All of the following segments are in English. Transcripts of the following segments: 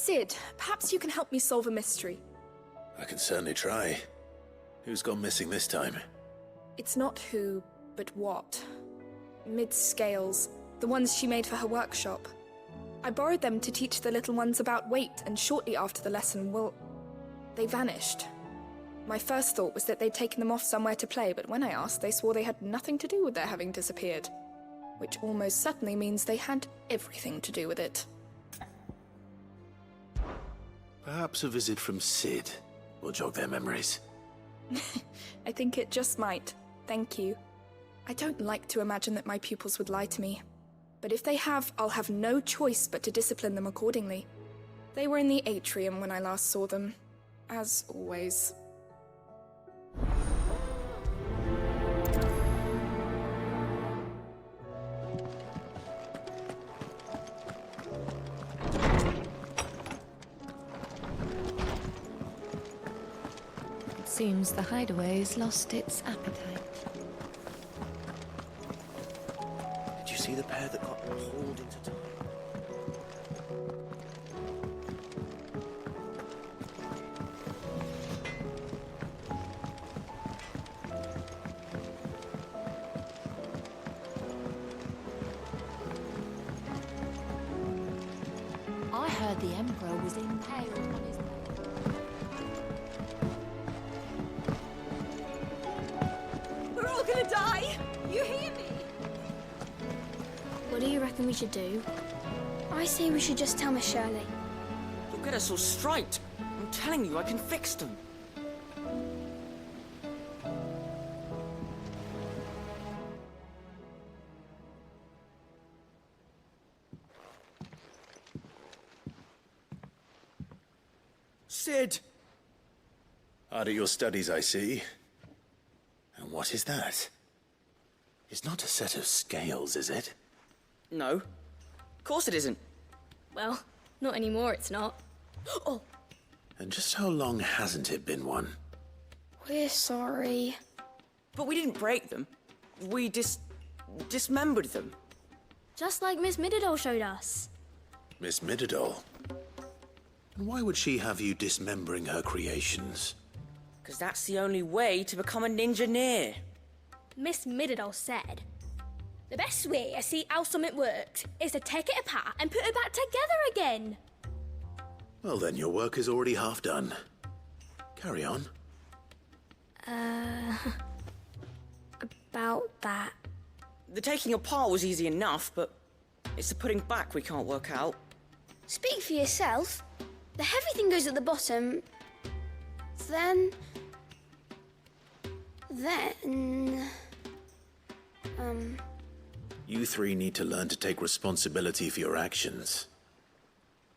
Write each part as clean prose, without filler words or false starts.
Sid, perhaps you can help me solve a mystery. I can certainly try. Who's gone missing this time? It's not who, but what. Mid's scales, the ones she made for her workshop. I borrowed them to teach the little ones about weight, and shortly after the lesson, well, they vanished. My first thought was that they'd taken them off somewhere to play, but when I asked, they swore they had nothing to do with their having disappeared. Which almost certainly means they had everything to do with it. Perhaps a visit from Sid will jog their memories. I think it just might. Thank you. I don't like to imagine that my pupils would lie to me. But if they have, I'll have no choice but to discipline them accordingly. They were in the atrium when I last saw them. As always. It seems the hideaway's lost its appetite. Did you see the pair that got pulled into time? I heard the Emperor was impaled on his bed. We're all gonna die! You hear me? What do you reckon we should do? I say we should just tell Miss Shirley. You'll get us all striped. I'm telling you, I can fix them. Sid! Hard at your studies, I see. And what is that? It's not a set of scales, is it? No. Of course it isn't. Well, not anymore, it's not. Oh, And just how long hasn't it been one? we're sorry. But we didn't break them. We dismembered them. Just like Miss Mididol showed us. Miss Mididol? And why would she have you dismembering her creations? Because that's the only way to become a ninja-neer. Miss Mididol said, the best way to see how something works is to take it apart and put it back together again. Well then, your work is already half done. Carry on. About that. The taking apart was easy enough, but it's the putting back we can't work out. Speak for yourself. The heavy thing goes at the bottom. Then... You three need to learn to take responsibility for your actions.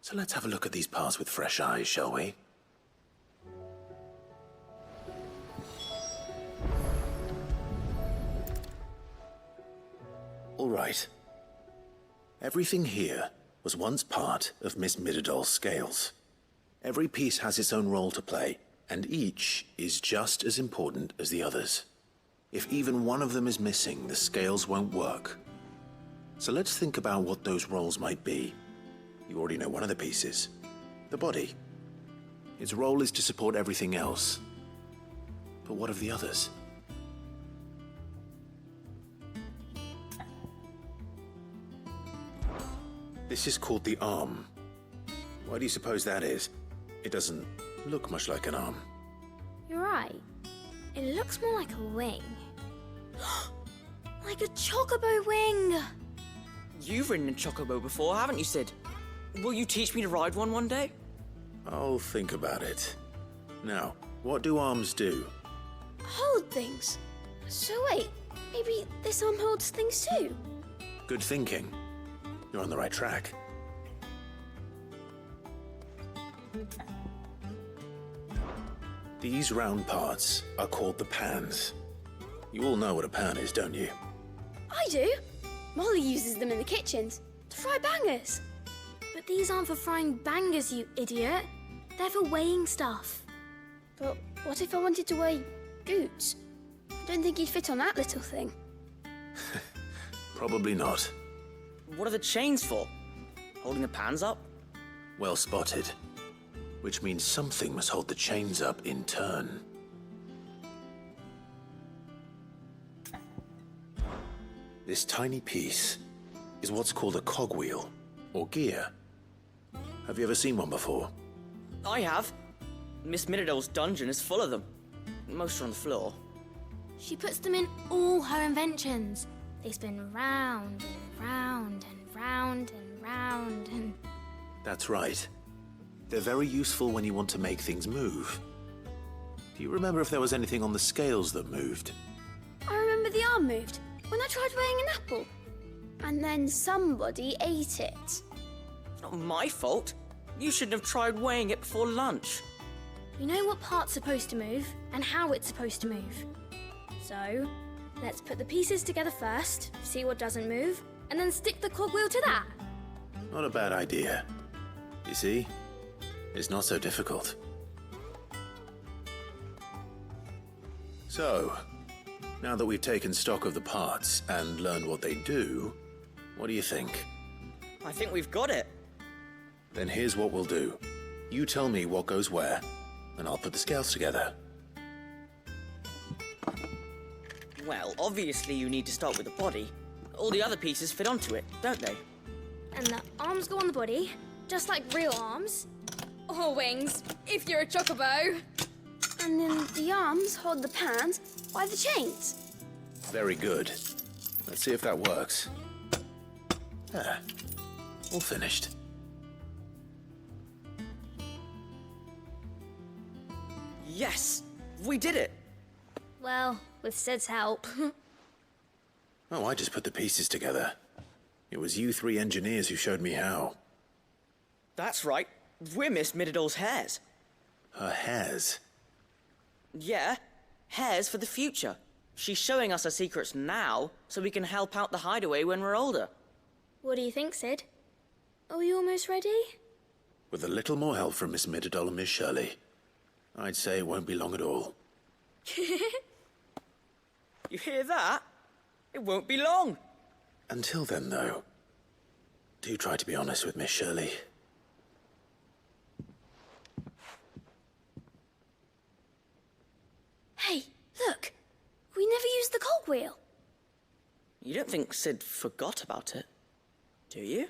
So let's have a look at these parts with fresh eyes, shall we? All right. Everything here was once part of Miss Mididol's scales. Every piece has its own role to play, and each is just as important as the others. If even one of them is missing, the scales won't work. So let's think about what those roles might be. You already know one of the pieces, the body. Its role is to support everything else. But what of the others? This is called the arm. Why do you suppose that is? It doesn't look much like an arm. You're right. It looks more like a wing. Like a chocobo wing! You've ridden a chocobo before, haven't you, Sid? Will you teach me to ride one day? I'll think about it. Now, what do arms do? Hold things. So wait, maybe this arm holds things too? Good thinking. You're on the right track. These round parts are called the pans. You all know what a pan is, don't you? I do. Molly uses them in the kitchens to fry bangers. But these aren't for frying bangers, you idiot. They're for weighing stuff. But what if I wanted to weigh Goots? I don't think he'd fit on that little thing. Probably not. What are the chains for? Holding the pans up? Well spotted. Which means something must hold the chains up in turn. This tiny piece is what's called a cogwheel, or gear. Have you ever seen one before? I have. Miss Mididol's dungeon is full of them. Most are on the floor. She puts them in all her inventions. They spin round and round and round and round and... That's right. They're very useful when you want to make things move. Do you remember if there was anything on the scales that moved? I remember the arm moved when I tried weighing an apple. And then somebody ate it. It's not my fault. You shouldn't have tried weighing it before lunch. You know what part's supposed to move and how it's supposed to move. So, let's put the pieces together first, see what doesn't move, and then stick the cogwheel to that. Not a bad idea. You see? It's not so difficult. So, now that we've taken stock of the parts and learned what they do, what do you think? I think we've got it. Then here's what we'll do. You tell me what goes where, and I'll put the scales together. Well, obviously you need to start with the body. All the other pieces fit onto it, don't they? And the arms go on the body, just like real arms. Or wings, if you're a chocobo. And then the arms hold the pans by the chains. Very good. Let's see if that works. Ah, all finished. Yes! We did it! Well, with Sid's help. Oh, I just put the pieces together. It was you three engineers who showed me how. That's right. We're Miss Mididol's hares. Her hairs. Yeah, hares for the future. She's showing us her secrets now, so we can help out the hideaway when we're older. What do you think, Sid? Are we almost ready? With a little more help from Miss Mididol and Miss Shirley, I'd say it won't be long at all. You hear that? It won't be long. Until then, though, do try to be honest with Miss Shirley. Hey, look! We never used the cogwheel. You don't think Sid forgot about it, do you?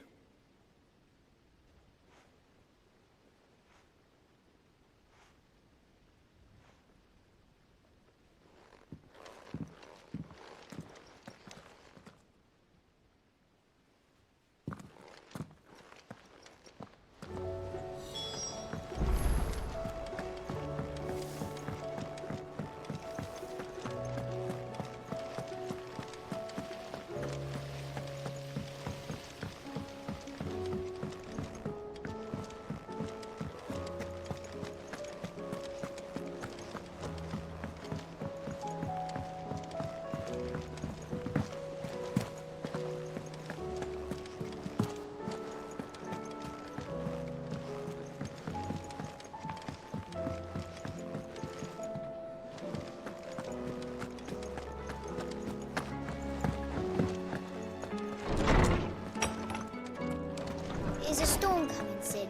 Is a storm coming, Sid?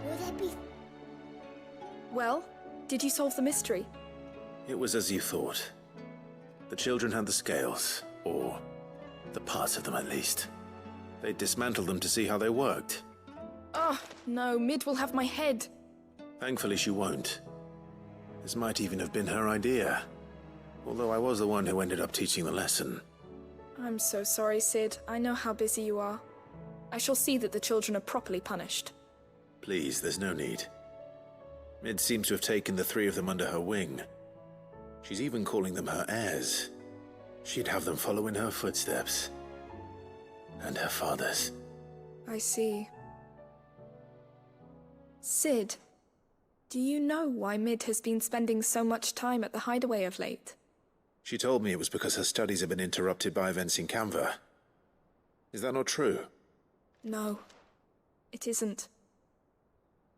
Will there be... Well, did you solve the mystery? It was as you thought. The children had the scales, or the parts of them at least. They dismantled them to see how they worked. Oh, no, Mid will have my head. Thankfully she won't. This might even have been her idea. Although I was the one who ended up teaching the lesson. I'm so sorry, Sid. I know how busy you are. I shall see that the children are properly punished. Please, there's no need. Mid seems to have taken the three of them under her wing. She's even calling them her heirs. She'd have them follow in her footsteps. And her father's. I see. Sid, do you know why Mid has been spending so much time at the hideaway of late? She told me it was because her studies have been interrupted by events in Canva. Is that not true? No, it isn't.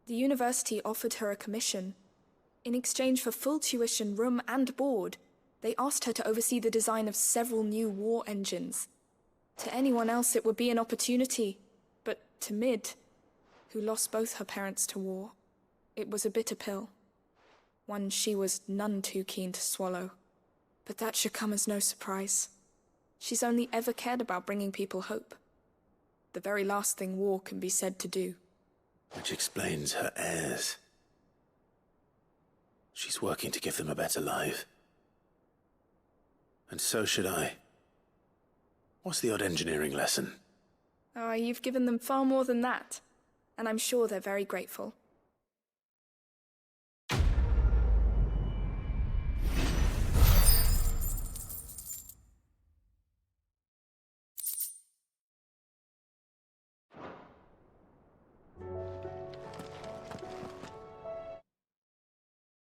The university offered her a commission. In exchange for full tuition, room and board, they asked her to oversee the design of several new war engines. To anyone else it would be an opportunity, but to Mid, who lost both her parents to war. It was a bitter pill, one she was none too keen to swallow. But that should come as no surprise. She's only ever cared about bringing people hope. The very last thing war can be said to do. Which explains her heirs. She's working to give them a better life. And so should I. What's the odd engineering lesson? Oh, you've given them far more than that. And I'm sure they're very grateful.